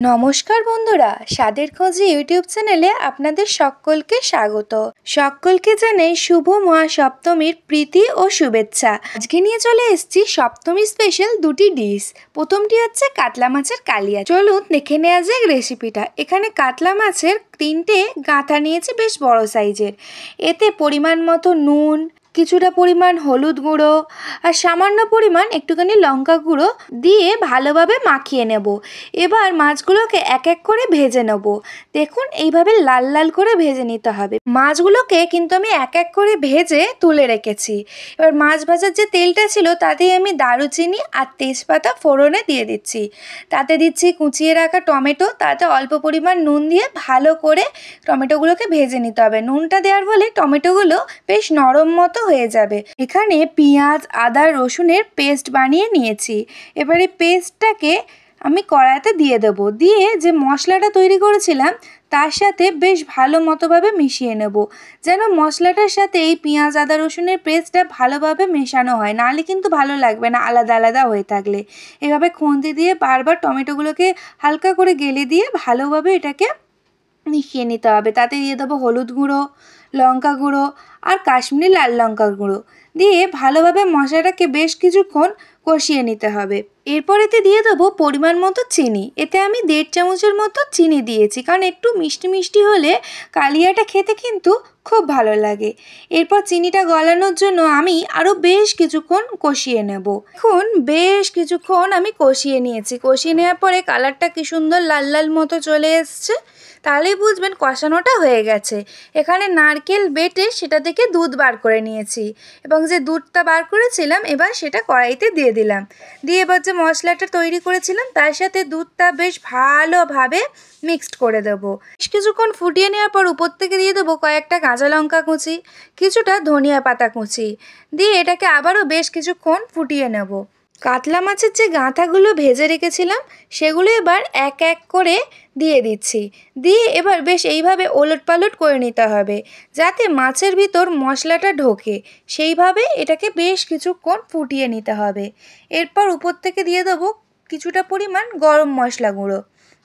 নমস্কার বন্ধুরা, স্বাদের খোঁজে ইউটিউব চ্যানেলে আপনাদের সকলকে স্বাগত। সকলকে জানাই শুভ মহাসপ্তমীর প্রীতি ও শুভেচ্ছা। আজকে নিয়ে চলে এসেছি সপ্তমী স্পেশাল দুটি ডিশ। প্রথমটি হচ্ছে কাতলা মাছের কালিয়া। চলুন দেখে নেওয়া যাক রেসিপিটা। এখানে কাতলা মাছের 3টে গাঁথা নিয়েছি বেশ বড় সাইজের। এতে পরিমাণ মতো নুন, কিছুটা পরিমাণ হলুদ গুঁড়ো আর সামান্য পরিমাণ একটুখানি লঙ্কা গুঁড়ো দিয়ে ভালোভাবে মাখিয়ে নেব। এবার মাছগুলোকে এক এক করে ভেজে নেব। দেখুন এইভাবে লাল লাল করে ভেজে নিতে হবে। মাছগুলোকে কিন্তু আমি এক এক করে ভেজে তুলে রেখেছি। এবার মাছ ভাজার যে তেলটা ছিল তাতেই আমি দারুচিনি আর তেজপাতা ফোড়নে দিয়ে দিচ্ছি। তাতে দিচ্ছি কুচিয়ে রাখা টমেটো, তাতে অল্প পরিমাণ নুন দিয়ে ভালো করে টমেটোগুলোকে ভেজে নিতে হবে। নুনটা দেওয়ার ফলে টমেটোগুলো বেশ নরম মতো হয়ে যাবে। এখানে পেঁয়াজ, আদা, রসুনের পেস্ট বানিয়ে নিয়েছি। এবারে পেস্টটাকে আমি কড়াইতে দিয়ে দেবো। দিয়ে যে মশলাটা তৈরি করেছিলাম তার সাথে বেশ ভালো মতোভাবে মিশিয়ে নেব, যেন মশলাটার সাথে এই পেঁয়াজ, আদা, রসুনের পেস্টটা ভালোভাবে মেশানো হয়, নাহলে কিন্তু ভালো লাগবে না আলাদা আলাদা হয়ে থাকলে। এভাবে খুন্তি দিয়ে বারবার টমেটোগুলোকে হালকা করে গেলে দিয়ে ভালোভাবে এটাকে মিশিয়ে নিতে হবে। তাতে দিয়ে দেবো হলুদ গুঁড়ো, লঙ্কা গুঁড়ো আর কাশ্মীরি লাল লঙ্কার গুঁড়ো দিয়ে ভালোভাবে মশলাটাকে বেশ কিছুক্ষণ কষিয়ে নিতে হবে। এরপর এতে দিয়ে দেবো পরিমাণ মতো চিনি। এতে আমি 1.5 চামচের মতো চিনি দিয়েছি, কারণ একটু মিষ্টি মিষ্টি হলে কালিয়াটা খেতে কিন্তু খুব ভালো লাগে। এরপর চিনিটা গলানোর জন্য আমি আরও বেশ কিছুক্ষণ কষিয়ে নেব। এখন বেশ কিছুক্ষণ আমি কষিয়ে নিয়েছি। কষিয়ে নেওয়ার পরে কালারটা কি সুন্দর লাল লাল মতো চলে এসছে, তাহলেই বুঝবেন কষানোটা হয়ে গেছে। এখানে নারকেল বেটে সেটা থেকে দুধ বার করে নিয়েছি এবং যে দুধটা বার করেছিলাম এবার সেটা কড়াইতে দিয়ে দিলাম। দিয়ে এবার যে মশলাটা তৈরি করেছিলাম তার সাথে দুধটা বেশ ভালোভাবে মিক্সড করে দেবো। বেশ কিছুক্ষণ ফুটিয়ে নেওয়ার পর উপর থেকে দিয়ে দেবো কয়েকটা কাঁচা লঙ্কা কুচি, কিছুটা ধনিয়া পাতা কুচি দিয়ে এটাকে আবারও বেশ কিছুক্ষণ ফুটিয়ে নেব। কাতলা মাছের যে গাঁথাগুলো ভেজে রেখেছিলাম সেগুলো এবার এক এক করে দিয়ে দিচ্ছি। দিয়ে এবার বেশ এইভাবে ওলটপালট করে নিতে হবে যাতে মাছের ভিতর মশলাটা ঢোকে, সেইভাবে এটাকে বেশ কিছুক্ষণ ফুটিয়ে নিতে হবে। এরপর উপর থেকে দিয়ে দেবো কিছুটা পরিমাণ গরম মশলা গুঁড়ো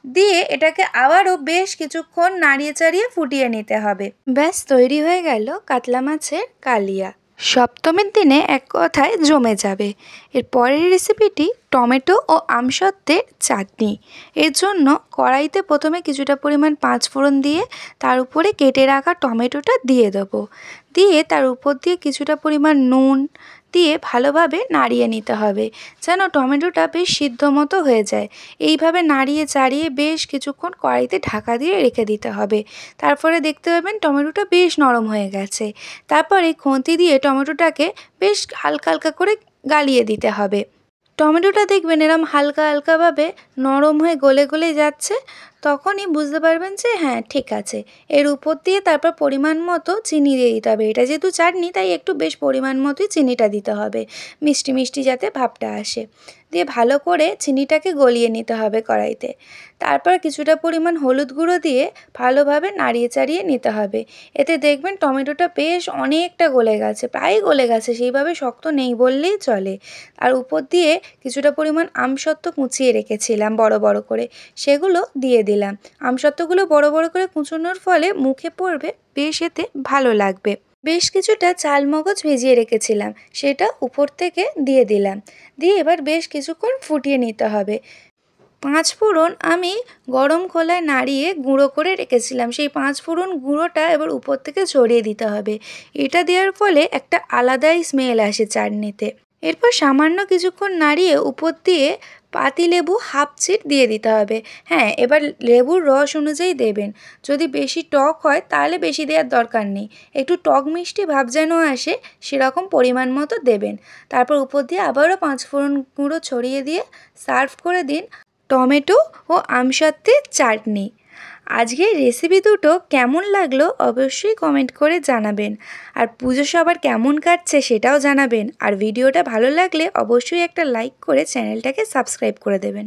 দিয়ে এটাকে আবারও বেশ কিছুক্ষণ নাড়িয়ে চাড়িয়ে ফুটিয়ে নিতে হবে। ব্যাস তৈরি হয়ে গেল কাতলা মাছের কালিয়া। সপ্তমীর দিনে এক কথায় জমে যাবে। এর পরের রেসিপিটি টমেটো ও আমসত্ত্বের চাটনি। এর জন্য কড়াইতে প্রথমে কিছুটা পরিমাণ 5 ফোড়ন দিয়ে তার উপরে কেটে রাখা টমেটোটা দিয়ে দেবো। দিয়ে তার উপর দিয়ে কিছুটা পরিমাণ নুন দিয়ে ভালোভাবে নাড়িয়ে নিতে হবে, যেন টমেটোটা বেশ সিদ্ধ মতো হয়ে যায়। এইভাবে নাড়িয়ে চাড়িয়ে বেশ কিছুক্ষণ কড়াইতে ঢাকা দিয়ে রেখে দিতে হবে। তারপরে দেখতে পাবেন টমেটোটা বেশ নরম হয়ে গেছে। তারপরে খুন্তি দিয়ে টমেটোটাকে বেশ হালকা হালকা করে গালিয়ে দিতে হবে। টমেটোটা দেখবেন এরম হালকা হালকাভাবে নরম হয়ে গলে গলে যাচ্ছে, তখনই বুঝতে পারবেন যে হ্যাঁ ঠিক আছে। এর উপর দিয়ে তারপর পরিমাণ মতো চিনি দিয়ে দিতে হবে। এটা যেহেতু চাটনি তাই একটু বেশ পরিমাণ মতোই চিনিটা দিতে হবে, মিষ্টি মিষ্টি যাতে ভাবটা আসে। দিয়ে ভালো করে চিনিটাকে গলিয়ে নিতে হবে কড়াইতে। তারপর কিছুটা পরিমাণ হলুদ গুঁড়ো দিয়ে ভালোভাবে নাড়িয়ে চাড়িয়ে নিতে হবে। এতে দেখবেন টমেটোটা বেশ অনেকটা গলে গেছে, প্রায় গলে গেছে, সেইভাবে শক্ত নেই বললেই চলে। আর উপর দিয়ে কিছুটা পরিমাণ আমসত্ত্ব কুচিয়ে রেখেছিলাম বড় বড় করে, সেগুলো দিয়ে দিলাম। আমসত্ত্বগুলো বড় বড় করে কুচোনোর ফলে মুখে পড়বে, বেশ এতে ভালো লাগবে। বেশ কিছুটা চালমগজ ভিজিয়ে রেখেছিলাম, সেটা উপর থেকে দিয়ে দিলাম। দিয়ে এবার বেশ কিছুক্ষণ ফুটিয়ে নিতে হবে। 5 ফোড়ন আমি গরম খোলায় নাড়িয়ে গুঁড়ো করে রেখেছিলাম, সেই 5 ফোড়ন গুঁড়োটা এবার উপর থেকে ছড়িয়ে দিতে হবে। এটা দেওয়ার ফলে একটা আলাদাই স্মেল আসে চাটনিতে। এরপর সামান্য কিছুক্ষণ নাড়িয়ে উপর দিয়ে পাতিলেবু হাফ চিট দিয়ে দিতে হবে। হ্যাঁ, এবার লেবুর রস অনুযায়ী দেবেন। যদি বেশি টক হয় তাহলে বেশি দেওয়ার দরকার নেই, একটু টক মিষ্টি ভাব যেন আসে সেরকম পরিমাণ মতো দেবেন। তারপর উপর দিয়ে আবারও 5 ফোড়ন গুঁড়ো ছড়িয়ে দিয়ে সার্ভ করে দিন টমেটো ও আমসত্ত্বের চাটনি। আজকের রেসিপি দুটো কেমন লাগলো অবশ্যই কমেন্ট করে জানাবেন। আর পুজো সবার কেমন কাটছে সেটাও জানাবেন। আর ভিডিওটা ভালো লাগলে অবশ্যই একটা লাইক করে চ্যানেলটাকে সাবস্ক্রাইব করে দেবেন।